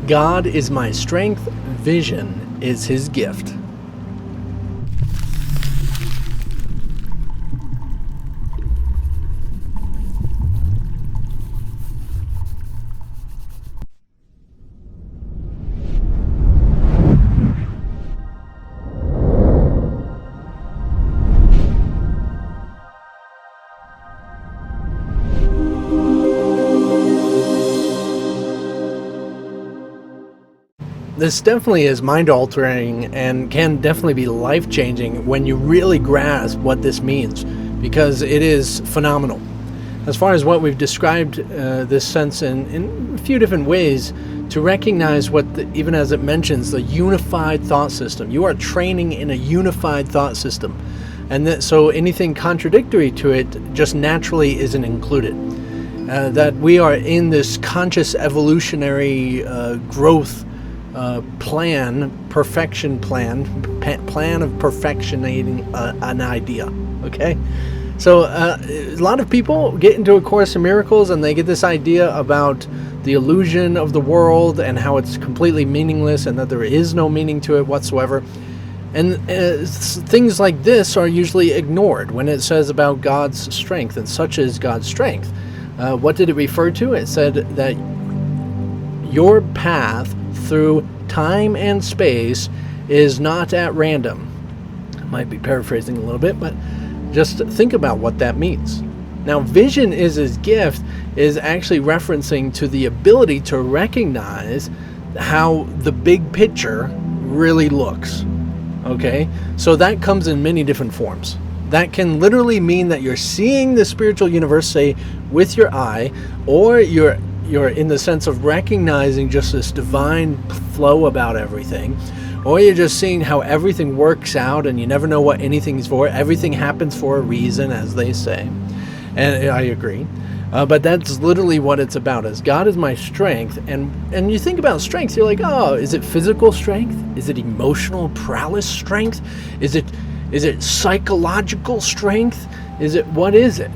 God is my strength, vision is his gift. This definitely is mind-altering and can definitely be life-changing when you really grasp what this means, because it is phenomenal. As far as what we've described this sense in a few different ways, to recognize what, even as it mentions, the unified thought system. You are training in a unified thought system. And so anything contradictory to it just naturally isn't included. That we are in this conscious evolutionary growth perfection plan of perfectionating an idea. Okay, so a lot of people get into A Course in Miracles and they get this idea about the illusion of the world and how it's completely meaningless and that there is no meaning to it whatsoever. And things like this are usually ignored when it says about God's strength, and such is God's strength. What did it refer to? It said that your path through time and space is not at random. I might be paraphrasing a little bit, but just think about what that means. Now, vision is his gift is actually referencing to the ability to recognize how the big picture really looks. Okay? So that comes in many different forms. That can literally mean that you're seeing the spiritual universe, say, with your eye, or you're in the sense of recognizing just this divine flow about everything, or you're just seeing how everything works out and you never know what anything's for. Everything happens for a reason, as they say. And I agree. But that's literally what it's about, is God is my strength. And you think about strength, you're like, oh, is it physical strength? Is it emotional prowess strength? Is it psychological strength? What is it?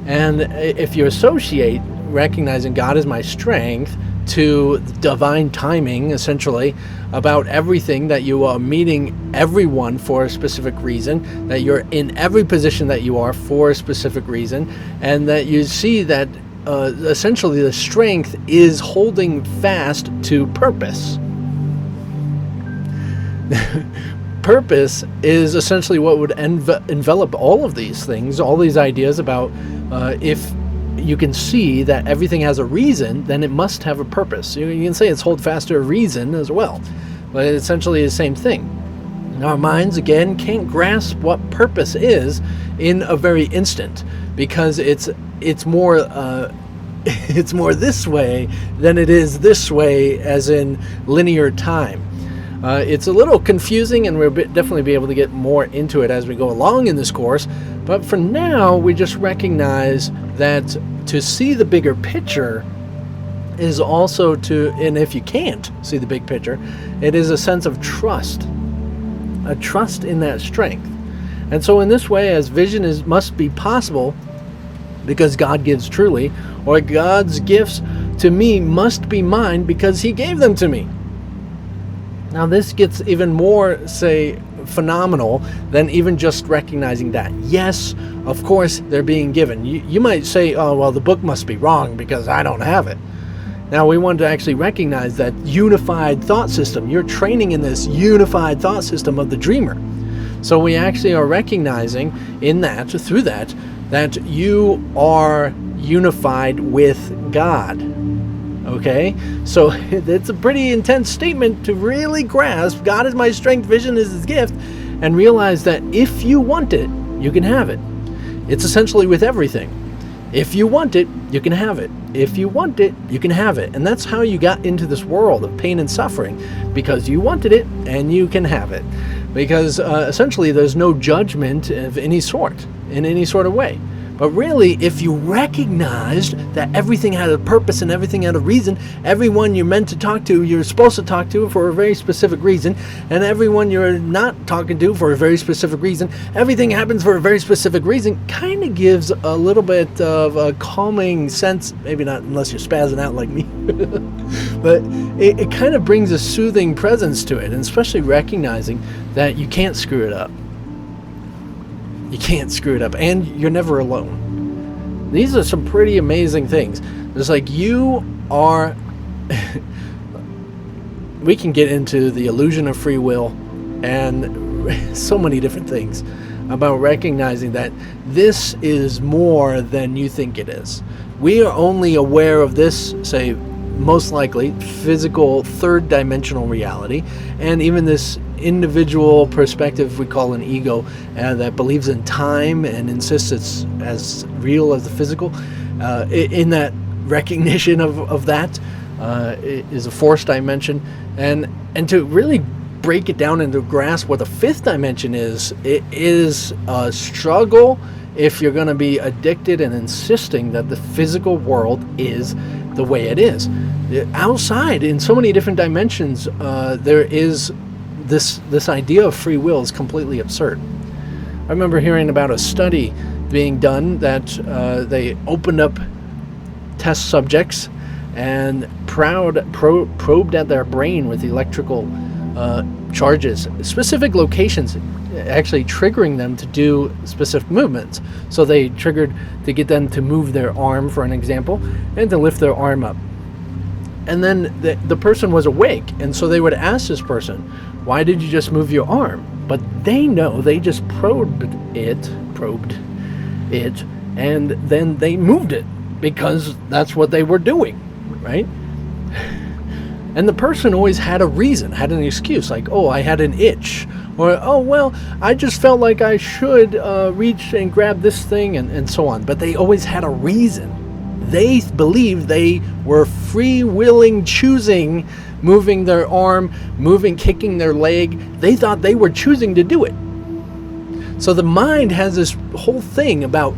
And if you associate recognizing God is my strength to divine timing, essentially, about everything, that you are meeting everyone for a specific reason, that you're in every position that you are for a specific reason, and that you see that essentially the strength is holding fast to purpose. Purpose is essentially what would envelop all of these things, all these ideas about if you can see that everything has a reason, then it must have a purpose. You can say it's hold fast to a reason as well, but it's essentially the same thing. Our minds, again, can't grasp what purpose is in a very instant, because it's more it's more this way than it is this way, as in linear time. It's a little confusing, and we'll definitely be able to get more into it as we go along in this course. But for now, we just recognize that to see the bigger picture is also and if you can't see the big picture, it is a sense of trust, a trust in that strength. And so in this way, as vision must be possible, because God gives truly, or God's gifts to me must be mine because he gave them to me. Now this gets even more, say, phenomenal than even just recognizing that. Yes, of course, they're being given. You might say, oh, well, the book must be wrong because I don't have it. Now, we want to actually recognize that unified thought system. You're training in this unified thought system of the dreamer. So we actually are recognizing in that, through that you are unified with God. Okay, so it's a pretty intense statement to really grasp. God is my strength, vision is his gift, and realize that if you want it, you can have it. It's essentially with everything. If you want it, you can have it. If you want it, you can have it. And that's how you got into this world of pain and suffering, because you wanted it and you can have it. Because essentially there's no judgment of any sort, in any sort of way. But really, if you recognized that everything had a purpose and everything had a reason, everyone you're meant to talk to, you're supposed to talk to for a very specific reason, and everyone you're not talking to for a very specific reason, everything happens for a very specific reason, kind of gives a little bit of a calming sense, maybe not unless you're spazzing out like me, but it kind of brings a soothing presence to it, and especially recognizing that you can't screw it up. You can't screw it up, and you're never alone. These are some pretty amazing things. It's like you are... we can get into the illusion of free will and so many different things about recognizing that this is more than you think it is. We are only aware of this, say, most likely, physical third-dimensional reality, and even this individual perspective we call an ego that believes in time and insists it's as real as the physical. In that recognition of that is a fourth dimension, and to really break it down and to grasp what the fifth dimension is, it is a struggle if you're going to be addicted and insisting that the physical world is the way it is. Outside, in so many different dimensions, there is this idea of free will is completely absurd. I remember hearing about a study being done that they opened up test subjects and probed at their brain with electrical charges, specific locations, actually triggering them to do specific movements. So they triggered to get them to move their arm, for an example, and to lift their arm up. And then the person was awake, and so they would ask this person, why did you just move your arm? But they know they just probed it, and then they moved it because that's what they were doing, right? And the person always had a reason, had an excuse, like, oh, I had an itch, or, oh, well, I just felt like I should reach and grab this thing, and so on. But they always had a reason. They believed they were free-willing, choosing, moving their arm, kicking their leg. They thought they were choosing to do it. So the mind has this whole thing about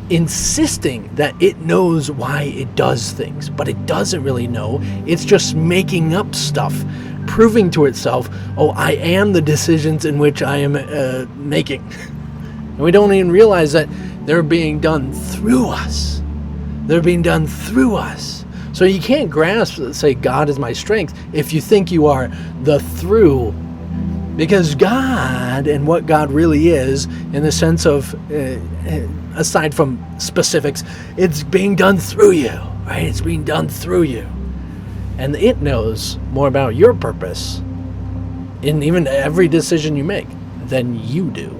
insisting that it knows why it does things, but it doesn't really know. It's just making up stuff, proving to itself, oh, I am the decisions in which I am making. And we don't even realize that they're being done through us. They're being done through us. So you can't grasp, say, God is my strength if you think you are the through. Because God, and what God really is, in the sense of, aside from specifics, it's being done through you, right? It's being done through you. And it knows more about your purpose in even every decision you make than you do.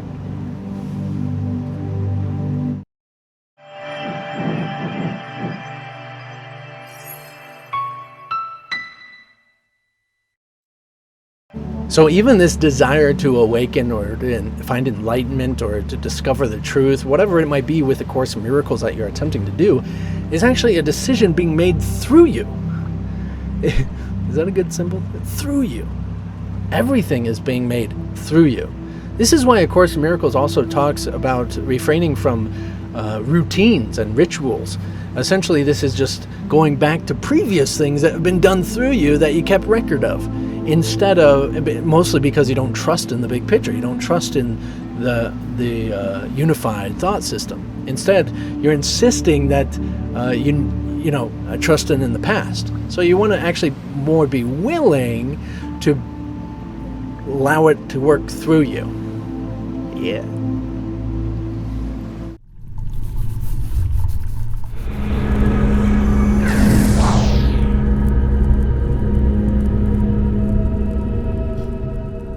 So even this desire to awaken or to find enlightenment or to discover the truth, whatever it might be with the Course in Miracles that you're attempting to do, is actually a decision being made through you. Is that a good symbol? Through you. Everything is being made through you. This is why A Course in Miracles also talks about refraining from routines and rituals. Essentially, this is just going back to previous things that have been done through you that you kept record of. Instead of, mostly because you don't trust in the big picture, you don't trust in the unified thought system. Instead, you're insisting that trust in the past. So you want to actually more be willing to allow it to work through you. Yeah.